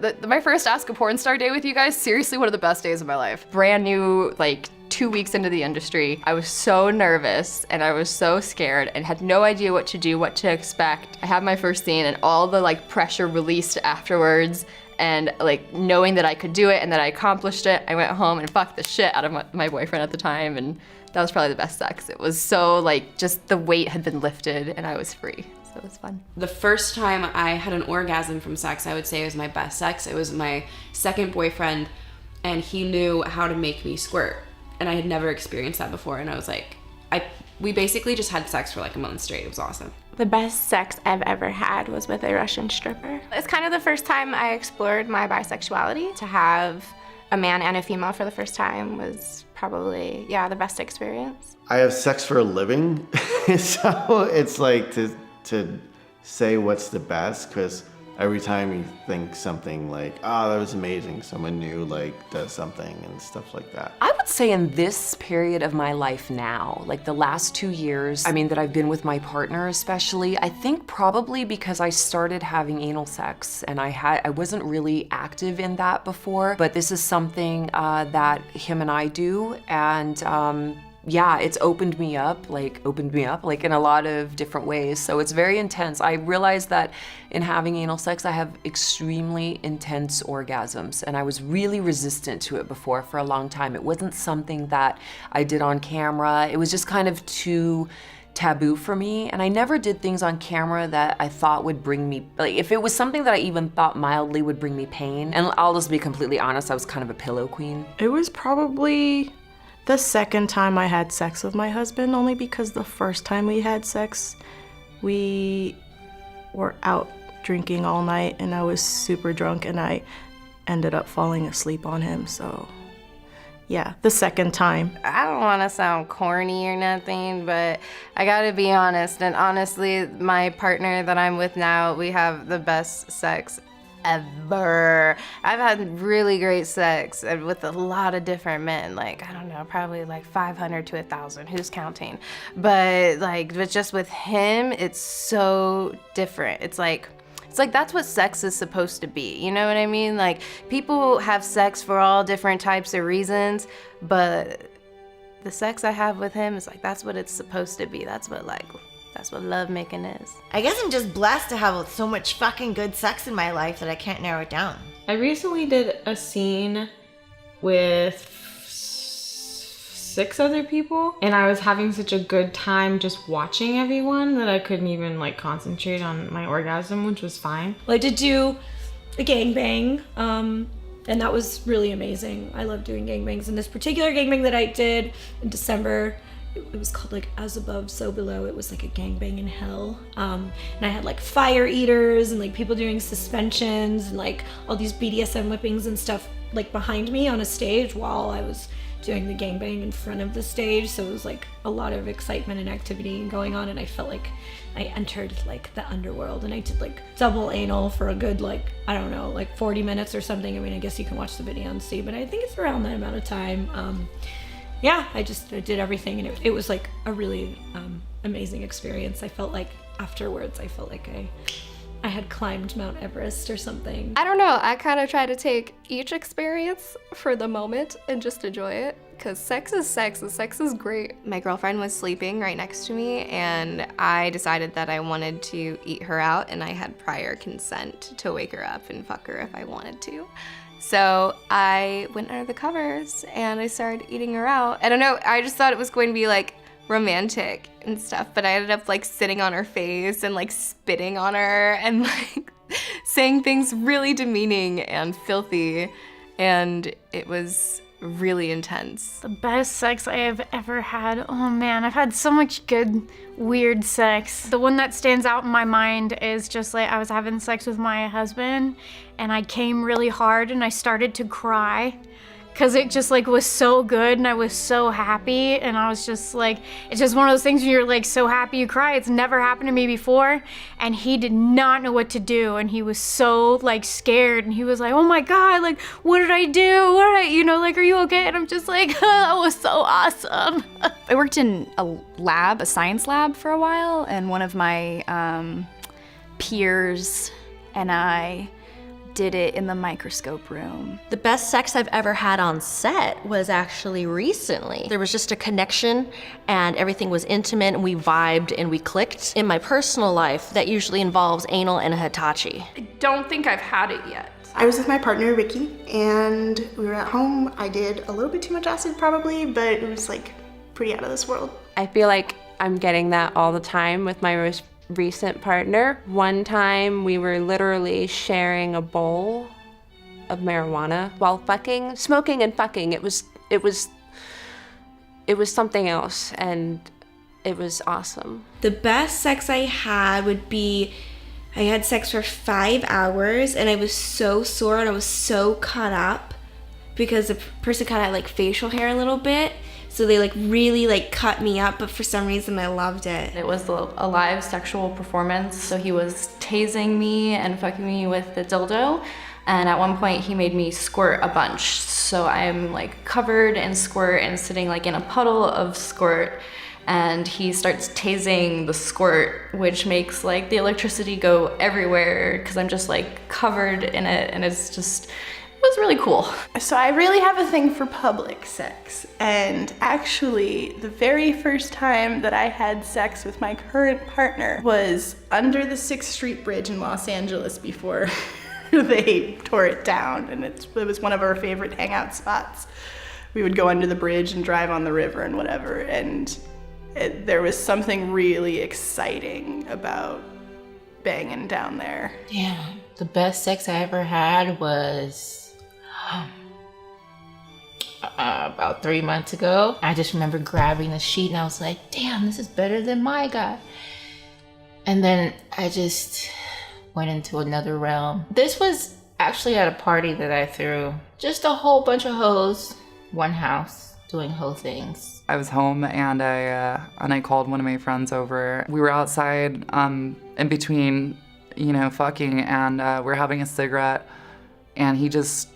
My first Ask a Porn Star day with you guys, seriously one of the best days of my life. Brand new, like 2 weeks into the industry. I was so nervous and I was so scared and had no idea what to do, what to expect. I had my first scene and all the like pressure released afterwards, and like knowing that I could do it and that I accomplished it, I went home and fucked the shit out of my boyfriend at the time, and that was probably the best sex. It was so like, just the weight had been lifted and I was free. So it was fun. The first time I had an orgasm from sex, I would say it was my best sex. It was my second boyfriend, and he knew how to make me squirt. And I had never experienced that before, and I was like, we basically just had sex for like a month straight. It was awesome. The best sex I've ever had was with a Russian stripper. It's kind of the first time I explored my bisexuality. To have a man and a female for the first time was probably, yeah, the best experience. I have sex for a living, so it's like to say what's the best, because every time you think something like, oh, that was amazing, someone new like does something and stuff like that. I would say in this period of my life now, like the last 2 years, I mean, that I've been with my partner especially, I think probably because I started having anal sex and I wasn't really active in that before, but this is something that him and I do, and yeah, it's opened me up like in a lot of different ways. So it's very intense. I realized that in having anal sex, I have extremely intense orgasms, and I was really resistant to it before for a long time. It wasn't something that I did on camera. It was just kind of too taboo for me, and I never did things on camera that I thought would bring me, like if it was something that I even thought mildly would bring me pain, and I'll just be completely honest, I was kind of a pillow queen. It was probably the second time I had sex with my husband, only because the first time we had sex, we were out drinking all night and I was super drunk and I ended up falling asleep on him, so yeah, the second time. I don't want to sound corny or nothing, but I gotta be honest, and honestly, my partner that I'm with now, we have the best sex ever. I've had really great sex with a lot of different men, like, I don't know, probably like 500 to 1,000, who's counting? But just with him, it's so different. It's like that's what sex is supposed to be, you know what I mean? Like, people have sex for all different types of reasons, but the sex I have with him is like, that's what it's supposed to be. That's what lovemaking is. I guess I'm just blessed to have so much fucking good sex in my life that I can't narrow it down. I recently did a scene with 6 other people, and I was having such a good time just watching everyone that I couldn't even like concentrate on my orgasm, which was fine. Well, I did do a gangbang, and that was really amazing. I love doing gangbangs, and this particular gangbang that I did in December, it was called like As Above, So Below. It was like a gangbang in hell. And I had like fire eaters and like people doing suspensions and like all these BDSM whippings and stuff like behind me on a stage while I was doing the gangbang in front of the stage. So it was like a lot of excitement and activity going on, and I felt like I entered like the underworld, and I did like double anal for a good like, I don't know, like 40 minutes or something. I mean, I guess you can watch the video and see, but I think it's around that amount of time. Yeah, I did everything, and it was like a really amazing experience. I felt like afterwards, I felt like I had climbed Mount Everest or something. I don't know, I kind of try to take each experience for the moment and just enjoy it, because sex is sex, and sex is great. My girlfriend was sleeping right next to me, and I decided that I wanted to eat her out, and I had prior consent to wake her up and fuck her if I wanted to. So I went under the covers and I started eating her out. I don't know, I just thought it was going to be like romantic and stuff, but I ended up like sitting on her face and like spitting on her and like saying things really demeaning and filthy, and it was really intense. The best sex I have ever had. Oh man, I've had so much good, weird sex. The one that stands out in my mind is just like I was having sex with my husband and I came really hard and I started to cry because it just like was so good and I was so happy, and I was just like, it's just one of those things when you're like so happy you cry. It's never happened to me before, and he did not know what to do, and he was so like scared, and he was like, oh my God, like what did I do? Like, are you okay? And I'm just like, oh, that was so awesome. I worked in a science lab for a while, and one of my peers and I did it in the microscope room. The best sex I've ever had on set was actually recently. There was just a connection and everything was intimate and we vibed and we clicked. In my personal life, that usually involves anal and a Hitachi. I don't think I've had it yet. I was with my partner, Ricky, and we were at home. I did a little bit too much acid probably, but it was like pretty out of this world. I feel like I'm getting that all the time with my most recent partner. One time we were literally sharing a bowl of marijuana while fucking, smoking and fucking. It was something else, and it was awesome. The best sex I had would be, I had sex for 5 hours and I was so sore and I was so cut up because the person kind of had like facial hair a little bit. So they like really like cut me up, but for some reason I loved it. It was a live sexual performance. So he was tasing me and fucking me with the dildo. And at one point he made me squirt a bunch. So I'm like covered in squirt and sitting like in a puddle of squirt. And he starts tasing the squirt, which makes like the electricity go everywhere because I'm just like covered in it, and it was really cool. So I really have a thing for public sex, and actually the very first time that I had sex with my current partner was under the 6th Street Bridge in Los Angeles before they tore it down, and it was one of our favorite hangout spots. We would go under the bridge and drive on the river and whatever, and there was something really exciting about banging down there. Damn, the best sex I ever had was about 3 months ago. I just remember grabbing the sheet and I was like, damn, this is better than my guy. And then I just went into another realm. This was actually at a party that I threw. Just a whole bunch of hoes, one house, doing hoe things. I was home and I called one of my friends over. We were outside in between, fucking, and we're having a cigarette, and he just